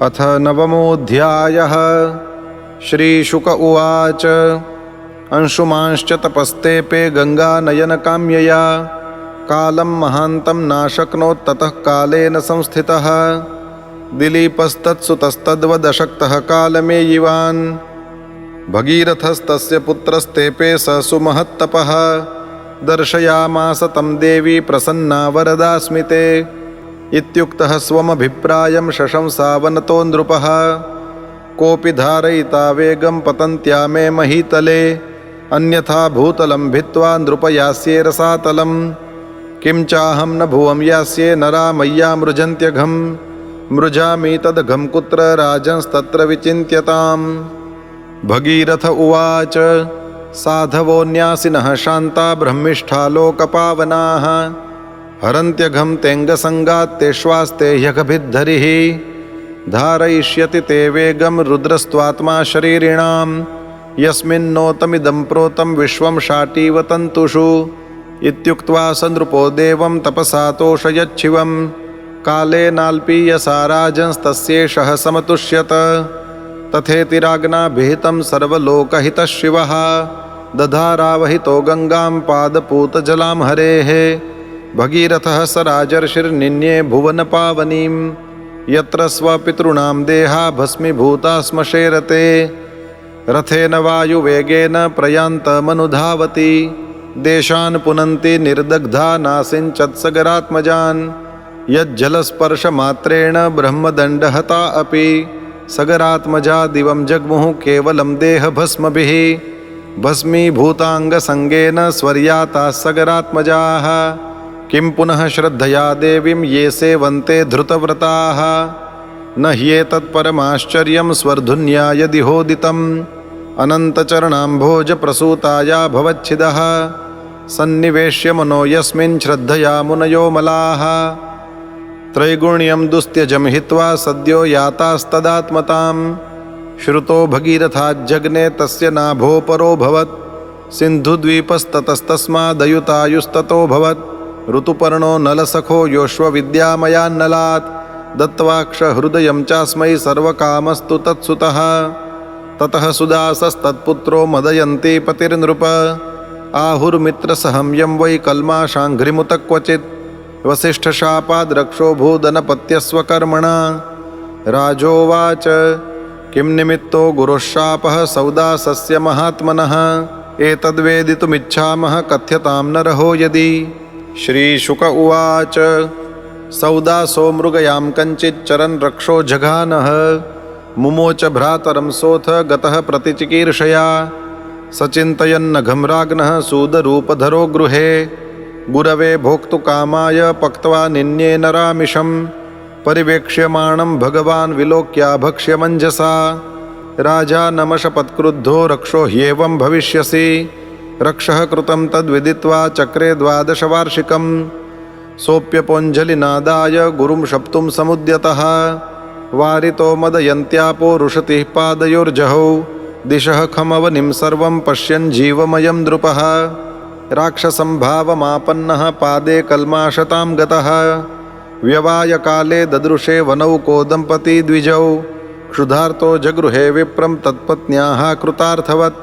अथ नवमोऽध्यायः। श्रीशुक उवाच अंशुमांश्च तपस्तेऽपि गङ्गानयनकाम्यया कालं महान्तं नाशक्नोत् ततः कालेन संस्थितः दिलीपस्तत्सुतस्तद्वदशक्तः कालमेयिवान् भगीरथस्तस्य पुत्रस्तेऽपि स सुमहत्तपः दर्शयामास तं देवी प्रसन्ना वरदास्मि ते इत्युक्तः स्वमभिप्रायं शशंसावनतो नृपः कोऽपि धारयिता वेगं पतन्त्या मे महीतले अन्यथा भूतलं भित्त्वा नृपयास्ये रसातलं किं चाहं न भुवं यास्ये नरा मय्या मृजन्त्यघं मृजामि तदघं कुत्र राजंस्तत्र विचिन्त्यताम्। भगीरथ उवाच साधवोऽन्यासिनः शान्ता ब्रह्मिष्ठा लोकपावनाः हरन्त्यघं तेङ्गसङ्गात्तेष्वास्ते ह्यघभिद्धरिः धारयिष्यति ते वेगं रुद्रस्त्वात्मा शरीरिणां यस्मिन्नोतमिदं प्रोतं विश्वं शाटीव तन्तुषु इत्युक्त्वा स नृपो देवं तपसा तोषयच्छिवं कालेनाल्पीयसा राजंस्तस्येषः समतुष्यत तथेति राज्ञाभिहितं सर्वलोकहितः शिवः दधारावहितो गङ्गां पादपूतजलां हरेः भगीरथः स राजर्षिर्निन्ये भुवनपावनीं यत्र स्वपितॄणां देहा भस्मीभूता श्मशेरते रथेन वायुवेगेन प्रयान्तमनुधावति देशान् पुनन्ति निर्दग्धा नासिञ्चत्सगरात्मजान् यज्जलस्पर्शमात्रेण ब्रह्मदण्डहता अपि सगरात्मजा दिवं जग्मुः केवलं देहभस्मभिः भस्मीभूताङ्गसङ्गेन स्वर्याताः सगरात्मजाः किं पुनः श्रद्धया देवीं ये सेवन्ते धृतव्रताः न ह्येतत्परमाश्चर्यं स्वर्धुन्या यदि होदितम् अनन्तचरणाम्भोजप्रसूताया भवच्छिदः सन्निवेश्य मनो यस्मिन् श्रद्धया मुनयो मलाः त्रैगुण्यं दुस्त्यजं हित्वा सद्यो यातास्तदात्मतां श्रुतो भगीरथाज्जग्ने तस्य नाभोपरोऽभवत् सिन्धुद्वीपस्ततस्तस्मादयुतायुस्ततोऽभवत् ऋतुपर्णो नलसखो योऽश्वविद्यामयान्नलात् दत्त्वाक्षहृदयं चास्मै सर्वकामस्तु तत्सुतः ततः सुदासस्तत्पुत्रो मदयन्ती पतिर्नृप आहुर्मित्रसहं यं वै कल्माषाङ्घ्रिमुत क्वचित् वसिष्ठशापाद्रक्षो भूदनपत्यस्वकर्मणा राजोवाच किं निमित्तो गुरुशापः सौदासस्य महात्मनः एतद्वेदितुमिच्छामः कथ्यतां नरहो यदि। श्रीशुक उवाच सौदासो मृगयां कञ्चिच्चरन् रक्षो जघानः मुमोच भ्रातरं सोऽथ गतः प्रतिचिकीर्षया सचिन्तयन्नघं राज्ञः सूदरूपधरो गृहे गुरवे भोक्तुकामाय पक्त्वा निन्ये नरामिषं परिवेक्ष्यमाणं भगवान् विलोक्या भक्ष्यमञ्जसा राजा नमशपत्क्रुद्धो रक्षो ह्येवं भविष्यसि रक्षः कृतं तद्विदित्वा चक्रे 12 वार्षिकं सोऽप्यपोञ्जलिनादाय गुरुं शप्तुं समुद्यतः वारितो मदयन्त्यापो रुषतिः पादयोर्जहौ दिशः खमवनिं सर्वं पश्यन् जीवमयं नृपः राक्षसं भावमापन्नः पादे कल्माशतां गतः व्यवायकाले ददृशे वनौको दम्पती द्विजौ क्षुधार्तो जगृहे विप्रं तत्पत्न्याः कृतार्थवत्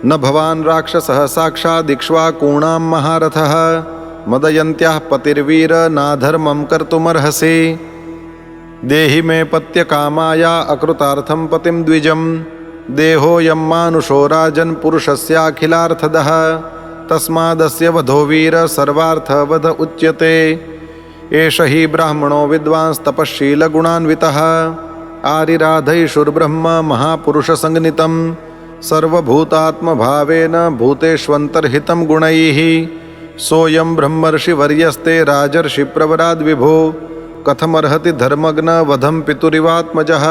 न भवान् राक्षसः साक्षादिक्ष्वाकूणां महारथः मदयन्त्याः पतिर्वीर नाधर्मं कर्तुमर्हसि देहि मे पत्यकामाया अकृतार्थं पतिं द्विजं देहोऽयं मानुषो राजन् पुरुषस्याखिलार्थदः तस्मादस्य वधो वीर सर्वार्थवध उच्यते एष हि ब्राह्मणो विद्वांस्तपःशीलगुणान्वितः आरिराधैषुर्ब्रह्म महापुरुषसंज्ञितं सर्वभूतात्मभावेन भूतेष्वन्तर्हितं गुणैः सोऽयं ब्रह्मर्षिवर्यस्ते राजर्षिप्रवराद्विभो कथमर्हति धर्मग्न वधं पितुरिवात्मजः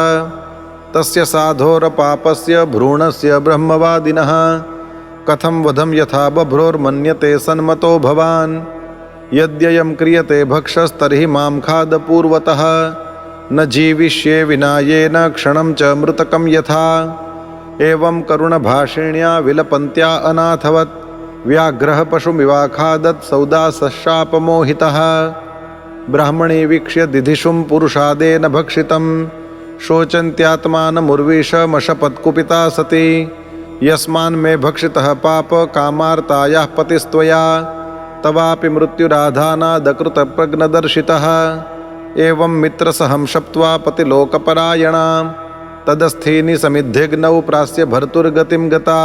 तस्य साधोरपापस्य भ्रूणस्य ब्रह्मवादिनः कथं वधं यथा बभ्रोर्मन्यते सन्मतो भवान् यद्ययं क्रियते भक्षस्तर्हि मां खाद पूर्वतः न जीविष्ये विना येन क्षणं च मृतकं यथा एवं करुणभाषिण्या विलपन्त्या अनाथवत् व्याघ्रः पशुमिवाखादत् सौदासशापमोहितः ब्राह्मणी वीक्ष्य दिधिषुं पुरुषादेन भक्षितं शोचन्त्यात्मानमुर्विषमशपत्कुपिता सती यस्मान् मे भक्षितः पापकामार्तायाः पतिस्त्वया तवापि मृत्युराधानादकृतप्रज्ञदर्शितः एवं मित्रसहं शप्त्वा पतिलोकपरायणा तदस्थीनि समिद्धिग्नौ प्रास्य भर्तुर्गतिं गता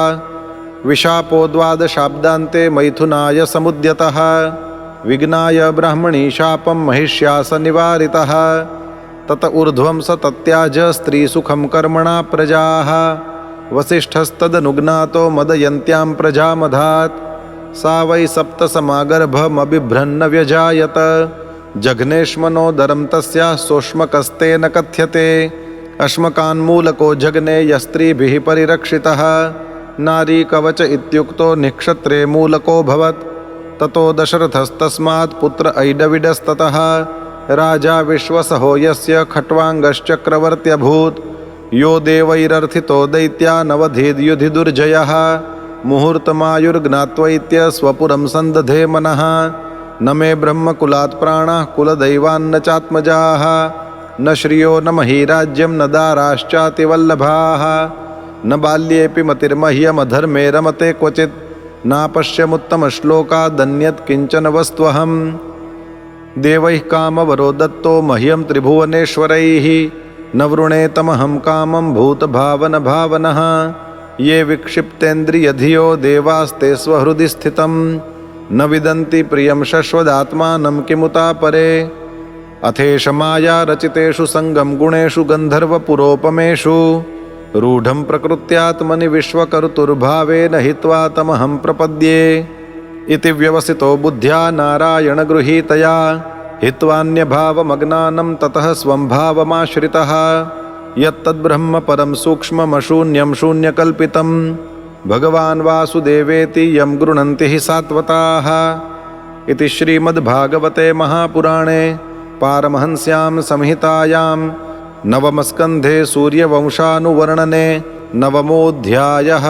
विशापोद्वादशाब्दान्ते मैथुनाय समुद्यतः विघ्नाय ब्राह्मणी शापं महिष्यास निवारितः तत ऊर्ध्वं स तत्याज स्त्रीसुखं कर्मणा प्रजाः वसिष्ठस्तदनुज्ञातो मदयन्त्यां प्रजामधात् सा वै सप्तसमागर्भमबिभ्रन्न व्यजायत जघ्नेश्मनोदरं तस्याः सोष्मकस्तेन कथ्यते अश्मकान्मूलको जग्ने यस्त्रीभिः परिरक्षितः नारी कवच इत्युक्तो निक्षत्रे मूलकोऽभवत् ततो दशरथस्तस्मात् पुत्र ऐडविडस्ततः राजा विश्वसहो यस्य खट्वाङ्गश्चक्रवर्त्यभूत् यो देवैरर्थितो दैत्यानवधीद्युधिदुर्जयः मुहूर्तमायुर्ज्ञात्वैत्य स्वपुरं सन्दधे मनः न मे ब्रह्मकुलात् प्राणाः कुलदैवान्न चात्मजाः न श्रियो न महीराज्यं न दाराश्चातिवल्लभाः न बाल्येऽपि मतिर्मह्यमधर्मे रमते क्वचित् नापश्यमुत्तमश्लोकादन्यत् किञ्चन वस्त्वहम् देवैः कामवरो दत्तो मह्यं त्रिभुवनेश्वरैः न वृणेतमहं कामं भूतभावनभावनः ये विक्षिप्तेन्द्रियधियो देवास्ते स्वहृदि स्थितं न विदन्ति प्रियं शश्वदात्मानं किमुता परे अथेष माया रचितेषु संगम गुणेषु गन्धर्वपुरोपमेषु रूढं प्रकृत्यात्मनि विश्वकर्तुर्भावेन हित्वा तमहं प्रपद्ये इति व्यवसितो बुद्ध्या नारायणगृहीतया हित्वान्यभावमज्ञानं ततः स्वं भावमाश्रितः यत्तद्ब्रह्म परं सूक्ष्ममशून्यं शून्यकल्पितं भगवान् वासुदेवेति यं गृह्णन्ति हि सात्वताः इति श्रीमद्भागवते महापुराणे पारमहंस्यां संहितायां नवमस्कन्धे सूर्यवंशानुवर्णने नवमोऽध्यायः।